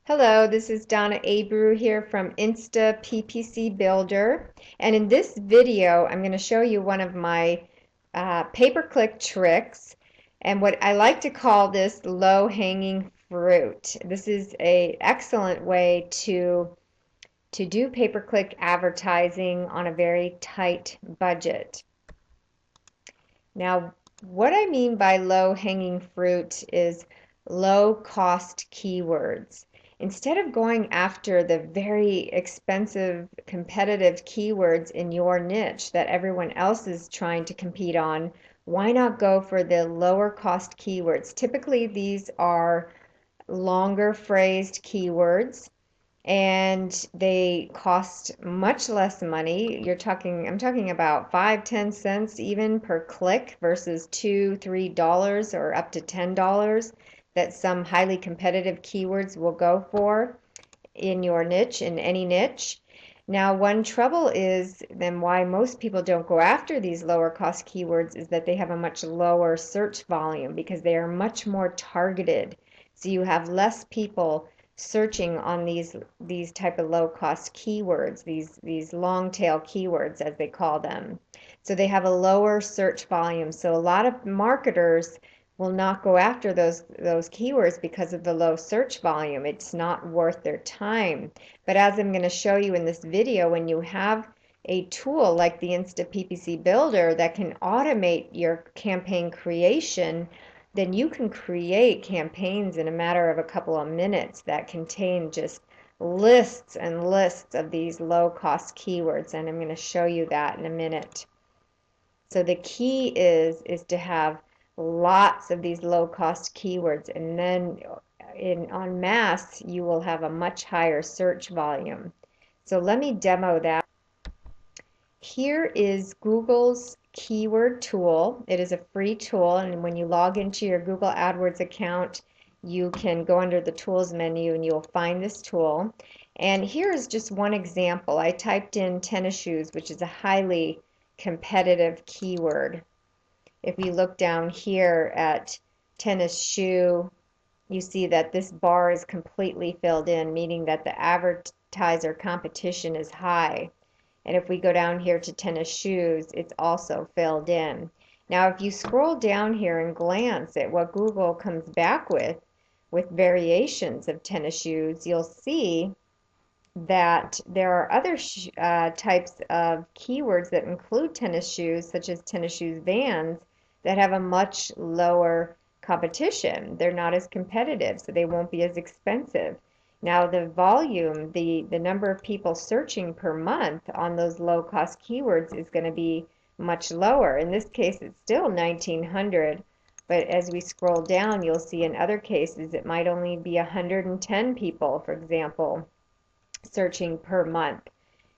Hello, this is Donna Abreu here from Insta PPC Builder, and in this video I'm going to show you one of my pay-per-click tricks, and what I like to call this low-hanging fruit. This is an excellent way to do pay-per-click advertising on a very tight budget. Now, what I mean by low-hanging fruit is low-cost keywords. Instead of going after the very expensive competitive keywords in your niche that everyone else is trying to compete on, why not go for the lower cost keywords? Typically, these are longer phrased keywords and they cost much less money. I'm talking about 5, 10 cents even per click versus $2, $3 or up to $10 that some highly competitive keywords will go for in your niche, in any niche. Now, one trouble is then why most people don't go after these lower cost keywords is that they have a much lower search volume because they are much more targeted. So you have less people searching on these type of low cost keywords, these long tail keywords as they call them. So they have a lower search volume. So a lot of marketers will not go after those keywords because of the low search volume. It's not worth their time. But as I'm going to show you in this video, when you have a tool like the Insta PPC Builder that can automate your campaign creation, then you can create campaigns in a matter of a couple of minutes that contain just lists and lists of these low cost keywords, and I'm going to show you that in a minute. So the key is to have lots of these low cost keywords, and then en masse you will have a much higher search volume. So let me demo that. Here is Google's keyword tool. It is a free tool, and when you log into your Google AdWords account, you can go under the tools menu and you'll find this tool. And here is just one example. I typed in tennis shoes, which is a highly competitive keyword. If you look down here at tennis shoe, you see that this bar is completely filled in, meaning that the advertiser competition is high. And if we go down here to tennis shoes, it's also filled in. Now, if you scroll down here and glance at what Google comes back with variations of tennis shoes, you'll see that there are other types of keywords that include tennis shoes, such as tennis shoes Vans, that have a much lower competition. They're not as competitive, so they won't be as expensive. Now the volume, the number of people searching per month on those low cost keywords is going to be much lower. In this case it's still 1900, but as we scroll down you'll see in other cases it might only be 110 people, for example, searching per month.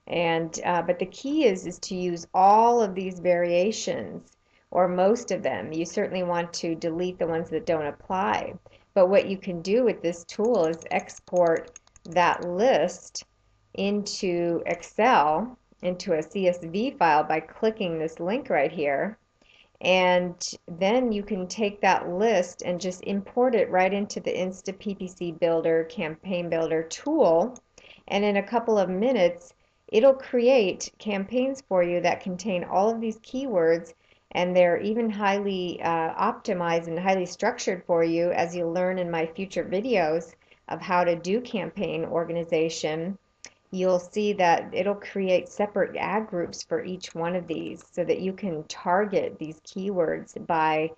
And but the key is to use all of these variations, or most of them. You certainly want to delete the ones that don't apply. But what you can do with this tool is export that list into Excel, into a CSV file by clicking this link right here. And then you can take that list and just import it right into the Insta PPC Builder, Campaign Builder tool. And in a couple of minutes, it'll create campaigns for you that contain all of these keywords, and they're even highly optimized and highly structured for you, as you'll learn in my future videos of how to do campaign organization. You'll see that it'll create separate ad groups for each one of these so that you can target these keywords by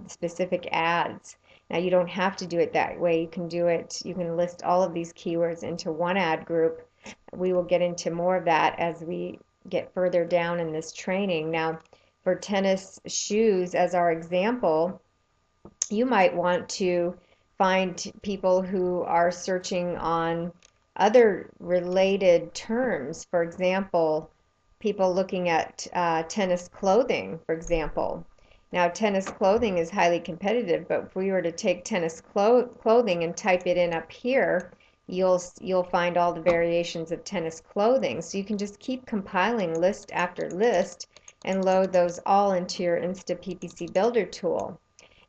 specific ads. Now you don't have to do it that way. You can do it, you can list all of these keywords into one ad group. We will get into more of that as we get further down in this training. Now, for tennis shoes as our example, you might want to find people who are searching on other related terms. For example, people looking at tennis clothing, for example. Now, tennis clothing is highly competitive, but if we were to take tennis clothing and type it in up here, you'll find all the variations of tennis clothing. So you can just keep compiling list after list and load those all into your Insta PPC Builder tool.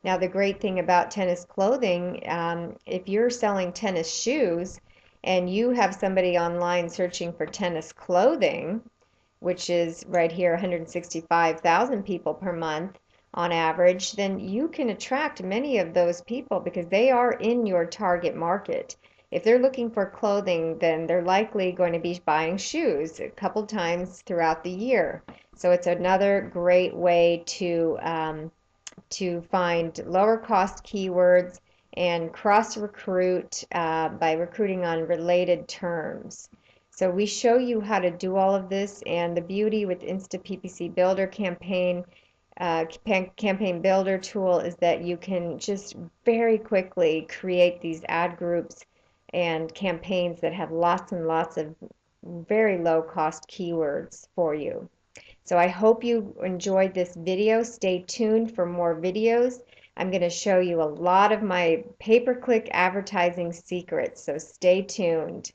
Now, the great thing about tennis clothing, if you're selling tennis shoes and you have somebody online searching for tennis clothing, which is right here 165,000 people per month on average, then you can attract many of those people because they are in your target market. If they're looking for clothing, then they're likely going to be buying shoes a couple times throughout the year. So it's another great way to find lower cost keywords and cross recruit by recruiting on related terms. So we show you how to do all of this, and the beauty with Insta PPC Builder campaign builder tool is that you can just very quickly create these ad groups and campaigns that have lots and lots of very low cost keywords for you. So I hope you enjoyed this video. Stay tuned for more videos. I'm going to show you a lot of my pay-per-click advertising secrets, so stay tuned.